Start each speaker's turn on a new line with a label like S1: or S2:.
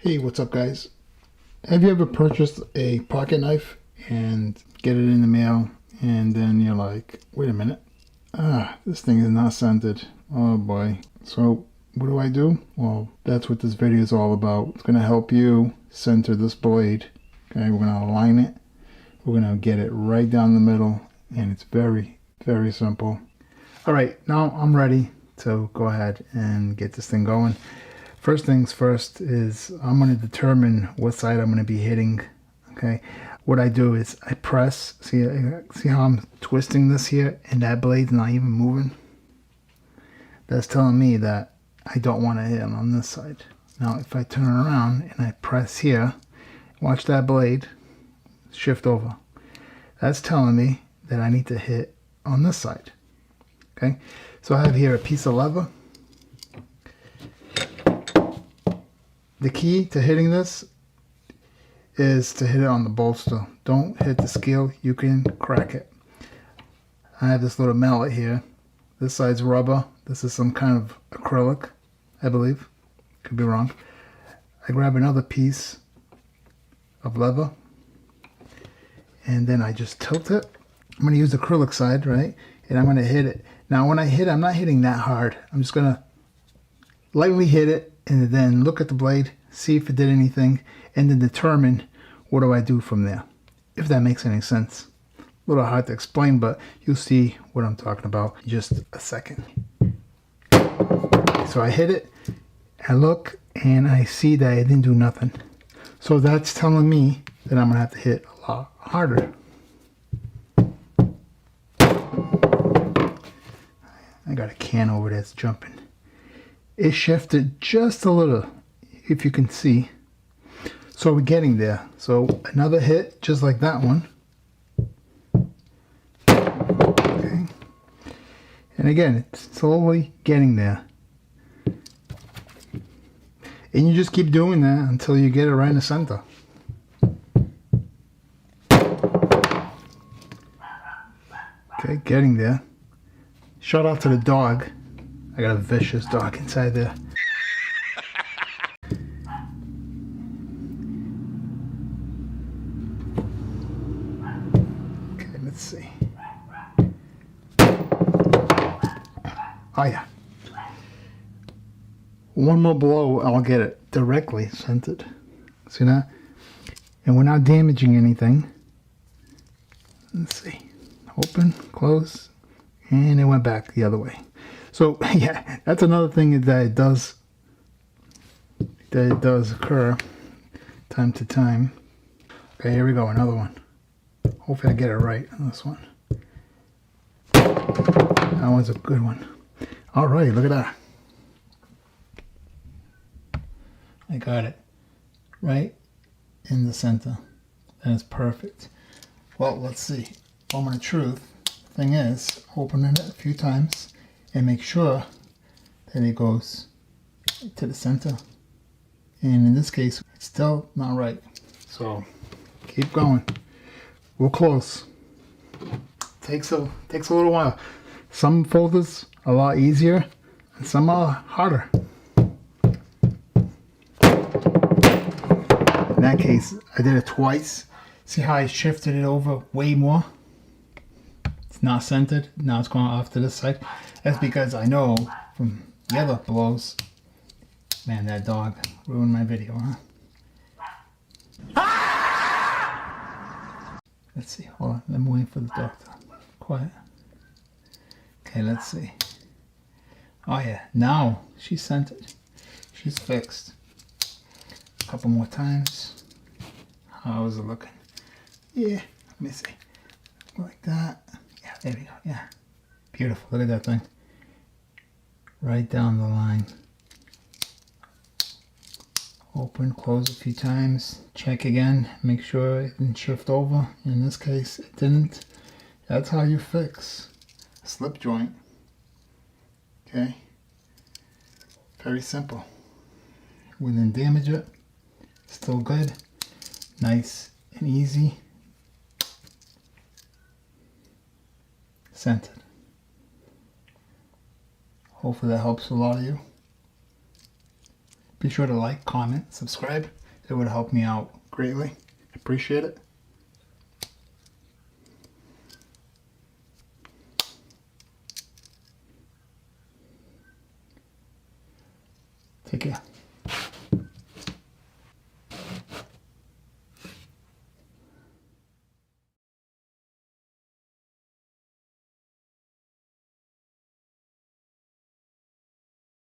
S1: Hey, what's up guys? Have you ever purchased a pocket knife and get it in the mail and then you're like, wait a minute, this thing is not scented. Oh boy. So what do? Well, that's what this video is all about. It's going to help you center this blade. Okay, we're going to align it. We're going to get it right down the middle, and it's very, very simple. All right, now I'm ready to go ahead and get this thing going. First things first is I'm going to determine what side I'm going to be hitting. Okay, what I do is I press. See how I'm twisting this here, and that blade's not even moving. That's telling me that I don't want to hit on this side. Now, if I turn around and I press here, watch that blade shift over. That's telling me that I need to hit on this side. Okay, so I have here a piece of leather. The key to hitting this is to hit it on the bolster. Don't hit the scale, you can crack it. I have this little mallet here. This side's rubber. This is some kind of acrylic, I believe. Could be wrong. I grab another piece of leather and then I just tilt it. I'm going to use the acrylic side, right? And I'm going to hit it. Now when I hit it, I'm not hitting that hard. I'm just going to lightly hit it and then look at the blade, see if it did anything, and then determine what do I do from there, if that makes any sense. A little hard to explain, but you'll see what I'm talking about in just a second. So I hit it, I look, and I see that it didn't do nothing. So that's telling me that I'm going to have to hit a lot harder. I got a can over there that's jumping. It shifted just a little, if you can see. So we're getting there. So another hit, just like that one. Okay. And again, it's slowly getting there. And you just keep doing that until you get it right in the center. Okay, getting there. Shout out to the dog. I got a vicious dog inside there. Okay, let's see. Oh yeah. One more blow, I'll get it directly centered. See that? And we're not damaging anything. Let's see. Open, close, and it went back the other way. So yeah, that's another thing that it does occur time to time. Okay, here we go, another one. Hopefully I get it right on this one. That one's a good one. All right, look at that. I got it right in the center. That is perfect. Well, let's see. Moment of truth. Thing is, opening it a few times and make sure that it goes to the center. And in this case, it's still not right. So keep going. We're close. Takes a little while. Some folders are a lot easier and some are harder. In that case, I did it twice. See how I shifted it over way more? It's not centered. Now it's going off to this side. That's because I know from the other blows. Man, that dog ruined my video, huh? Let's see. Hold on. I'm waiting for the dog to quiet. Okay, let's see. Oh yeah. Now she's centered. She's fixed. A couple more times. How is it looking? Yeah. Let me see. Like that. Yeah, there we go. Yeah. Beautiful. Look at that thing. Right down the line. Open, close a few times. Check again. Make sure it didn't shift over. In this case, it didn't. That's how you fix a slip joint. Okay. Very simple. We didn't damage it. Still good. Nice and easy. Centered. Hopefully that helps a lot of you. Be sure to like, comment, subscribe. It would help me out greatly. Appreciate it. Take care.